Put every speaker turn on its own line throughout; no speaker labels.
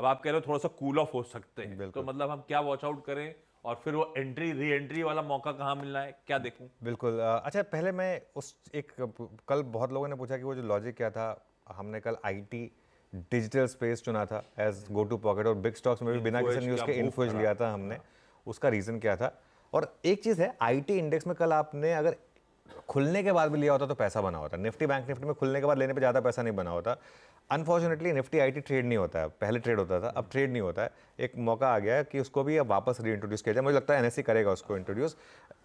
अब आप कह रहे हो थोड़ा सा कूल ऑफ हो सकते हैं, तो
बिल्कुल
मतलब हम क्या वॉच आउट करें, और फिर वो एंट्री री एंट्री वाला मौका कहाँ मिलना है, क्या देखूं?
बिल्कुल। अच्छा, पहले मैं उस एक कल बहुत लोगों ने पूछा कि वो जो लॉजिक क्या था। हमने कल आईटी डिजिटल स्पेस चुना था एज गो टू पॉकेट, और बिग स्टॉक्स में भी बिना
इन्फो
किसी
एज
न्यूज़
क्या
के
मूव
इन्फोज
करा।
लिया था हमने।
हाँ।
उसका रीज़न क्या था? और एक चीज़ है, आईटी इंडेक्स में कल आपने अगर खुलने के बाद भी लिया होता तो पैसा बना होता। निफ्टी बैंक निफ्टी में खुलने के बाद लेने पे ज़्यादा पैसा नहीं बना होता। अनफॉर्चुनेटली निफ्टी आईटी ट्रेड नहीं होता है, पहले ट्रेड होता था, अब ट्रेड नहीं होता है। एक मौका आ गया है कि उसको भी अब वापस रीइंट्रोड्यूस किया जाए। मुझे लगता है एनएससी करेगा उसको इंट्रोड्यूस।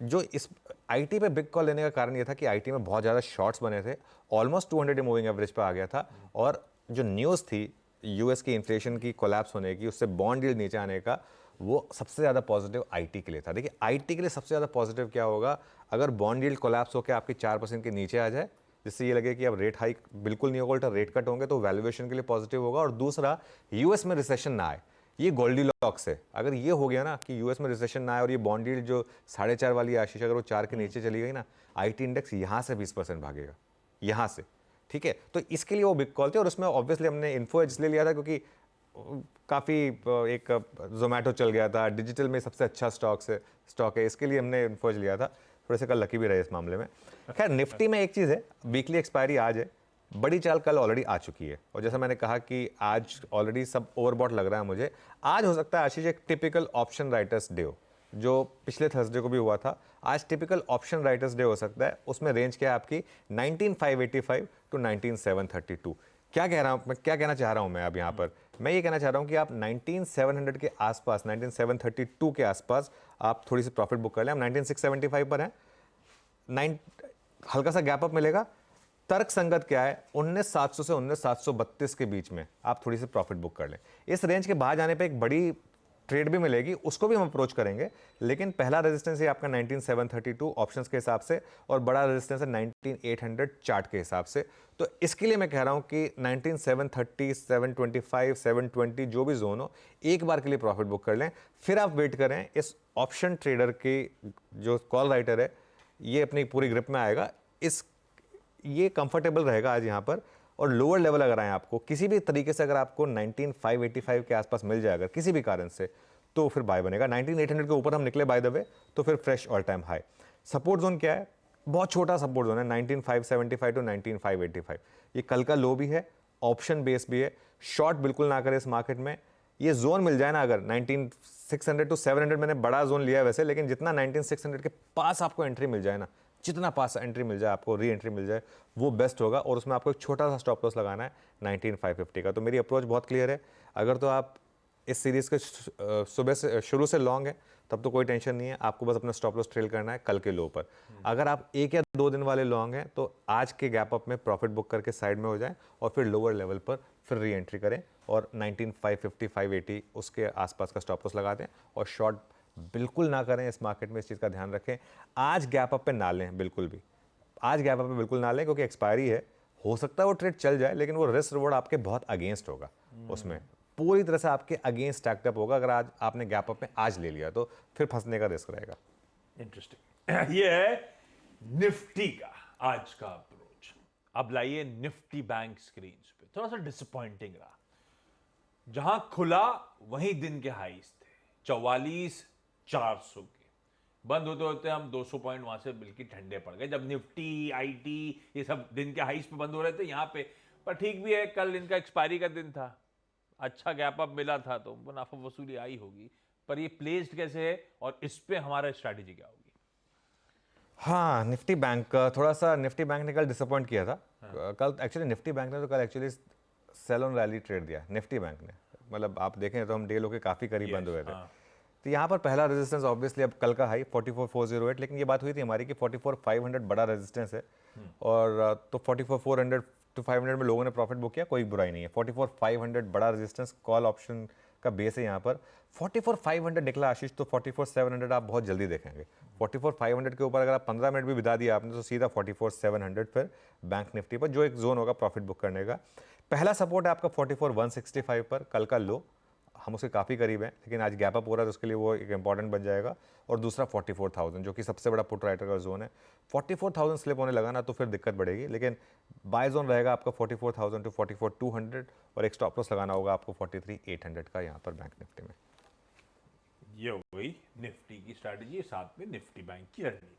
जो इस आईटी पे बिग कॉल लेने का कारण ये था कि आईटी में बहुत ज़्यादा शॉर्ट्स बने थे, ऑलमोस्ट 200 मूविंग एवरेज पे आ गया था। और जो न्यूज़ थी यूएस की इन्फ्लेशन की कोलैप्स होने की, उससे बॉन्ड यील्ड नीचे आने का, वो सबसे ज़्यादा पॉजिटिव आईटी के लिए था। देखिए आईटी के लिए सबसे ज़्यादा पॉजिटिव क्या होगा? अगर बॉन्ड यील्ड कोलैप्स होकर आपकी 4% के नीचे आ जाए, जिससे ये लगे कि अब रेट हाइक बिल्कुल नहीं होगा, उल्टा रेट कट होंगे, तो वैल्यूएशन के लिए पॉजिटिव होगा। और दूसरा, यूएस में रिसेशन ना आए, ये गोल्डीलॉक्स है। अगर ये हो गया ना कि यूएस में रिसेशन ना आए और ये बॉन्ड यील्ड जो 4.5 वाली आशीष अगर वो 4 के नीचे चली गई ना, आईटी इंडेक्स यहाँ से 20% भागेगा, यहाँ से। ठीक है, तो इसके लिए वो बिग कॉल थे। और उसमें ऑब्वियसली हमने इन्फो इसलिए लिया था क्योंकि काफ़ी एक जोमेटो चल गया था, डिजिटल में सबसे अच्छा स्टॉक है, इसके लिए हमने इन्फोज लिया था। थोड़े से कल लकी भी रहे इस मामले में। खैर, निफ्टी में एक चीज़ है, वीकली एक्सपायरी आज है, बड़ी चाल कल ऑलरेडी आ चुकी है। और जैसा मैंने कहा कि आज ऑलरेडी सब ओवरबॉट लग रहा है मुझे। आज हो सकता है आशीष एक टिपिकल ऑप्शन राइटर्स डे हो, जो पिछले थर्सडे को भी हुआ था। आज टिपिकल ऑप्शन राइटर्स डे हो सकता है। उसमें रेंज क्या है आपकी? 19585 टू 19732। क्या कह रहा हूँ मैं, क्या कहना चाह रहा हूँ मैं अब यहाँ पर? मैं ये कहना चाह रहा हूँ कि आप 19700 के आसपास, 19732 के आसपास आप थोड़ी सी प्रॉफिट बुक कर लें। हम 19675 पर हैं, 9 हल्का सा गैप अप मिलेगा। तर्क संगत क्या है? 19700 से 19732 के बीच में आप थोड़ी सी प्रॉफिट बुक कर लें। इस रेंज के बाहर जाने पे एक बड़ी ट्रेड भी मिलेगी, उसको भी हम अप्रोच करेंगे। लेकिन पहला रेजिस्टेंस है आपका 19732 ऑप्शंस के हिसाब से, और बड़ा रेजिस्टेंस है 19800 चार्ट के हिसाब से। तो इसके लिए मैं कह रहा हूं कि 19730, 725, 720 जो भी जोन हो, एक बार के लिए प्रॉफिट बुक कर लें। फिर आप वेट करें, इस ऑप्शन ट्रेडर की जो कॉल राइटर है ये अपनी पूरी ग्रिप में आएगा। इस ये कंफर्टेबल रहेगा आज यहाँ पर। और लोअर लेवल अगर आए आपको किसी भी तरीके से, अगर आपको 19585 के आसपास मिल जाए अगर किसी भी कारण से, तो फिर बाय बनेगा। 19800 के ऊपर हम निकले बाय द वे, तो फिर fresh all time high. Support zone क्या है? बहुत छोटा सपोर्ट जोन है, 19575 टू 19585। ये कल का लो भी है, ऑप्शन बेस भी है। शॉर्ट बिल्कुल ना करें इस मार्केट में। ये जोन मिल जाए ना, अगर 19600 टू 700 मैंने बड़ा जोन लिया है वैसे, लेकिन जितना 19600 के पास आपको एंट्री मिल जाए ना, जितना पास एंट्री मिल जाए आपको, री एंट्री मिल जाए, वो बेस्ट होगा। और उसमें आपको एक छोटा सा स्टॉप लॉस लगाना है 19550 का। तो मेरी अप्रोच बहुत क्लियर है। अगर तो आप इस सीरीज़ के सुबह से शुरू से लॉन्ग है, तब तो कोई टेंशन नहीं है, आपको बस अपना स्टॉप लॉस ट्रेल करना है कल के लो पर। अगर आप 1 या 2 दिन वाले लॉन्ग हैं, तो आज के गैप अप में प्रॉफिट बुक करके साइड में हो जाएं, और फिर लोअर लेवल पर फिर री एंट्री करें, और 19550, 580 उसके आसपास का स्टॉप लॉस लगा दें। और शॉर्ट बिल्कुल ना करें इस मार्केट में, इस चीज़ का ध्यान रखें। आज गैप अप पे ना लें, बिल्कुल भी आज गैप अप पे बिल्कुल ना लें, क्योंकि एक्सपायरी है। हो सकता है वो ट्रेड चल जाए, लेकिन वो रिस्क रिवॉर्ड आपके बहुत अगेंस्ट होगा, उसमें पूरी तरह से आपके अगेंस्ट स्टैक्ड अप होगा। अगर आज आपने गैप अप में आज ले लिया, तो फिर फंसने का रिस्क रहेगा।
इंटरेस्टिंग। ये है निफ्टी का आज का अप्रोच। अब लाइए निफ्टी बैंक स्क्रीन पे। थोड़ा सा डिसअपॉइंटिंग रहा, जहां खुला वहीं दिन के हाईस थे 44,400 के। बंद होते होते हम 200 पॉइंट वहां से बिल्कुल ठंडे पड़ गए, जब निफ्टी आईटी ये सब दिन के हाईस पे बंद हो रहे थे यहां पे। पर ठीक भी है, कल इनका एक्सपायरी का दिन था, अच्छा गैप अप मिला था, तो मुनाफा वसूली आई होगी। पर ये प्लेस्ड कैसे है, और इस पे हमारा स्ट्रैटेजी क्या होगी?
हाँ, निफ्टी बैंक का थोड़ा सा, निफ्टी बैंक ने कल डिसअपॉइंट किया था। कल एक्चुअली निफ्टी बैंक ने तो कल actually sell on rally trade दिया, निफ्टी बैंक ने। मतलब आप देखें तो हम डे लो के काफ़ी करीब बंद हुए थे।
हाँ।
तो यहाँ पर पहला रेजिस्टेंस ऑब्वियसली अब कल का हाई 44408, लेकिन ये बात हुई थी हमारी कि 44500 बड़ा रेजिस्टेंस है। और तो 44400 टू 500 में लोगों ने प्रॉफिट बुक किया, कोई बुराई नहीं है। 44500 बड़ा रेजिस्टेंस कॉल ऑप्शन का बेस है यहाँ पर। 44500 निकला आशीष, तो 44700 आप बहुत जल्दी देखेंगे। 44500 के ऊपर अगर आप 15 मिनट भी बिता दिया आपने, तो सीधा 44700 फिर बैंक निफ्टी पर, जो एक जोन होगा प्रॉफिट बुक करने का। पहला सपोर्ट है आपका 44165 पर, कल का लो। हम उसके काफ़ी करीब हैं, लेकिन आज गैप अप हो रहा है तो उसके लिए वो एक इंपॉर्टेंट बन जाएगा। और दूसरा 44,000 जो कि सबसे बड़ा पुट राइटर का जोन है। 44,000 स्लिप होने लगा ना तो फिर दिक्कत बढ़ेगी, लेकिन बाय जोन रहेगा आपका 44,000 टू 44,200 और एक स्टॉप लॉस लगाना होगा आपको 43,800 का यहाँ पर बैंक निफ्टी में।
ये हो गई निफ्टी की स्ट्रैटेजी, साथ में निफ्टी बैंक की रणनीति।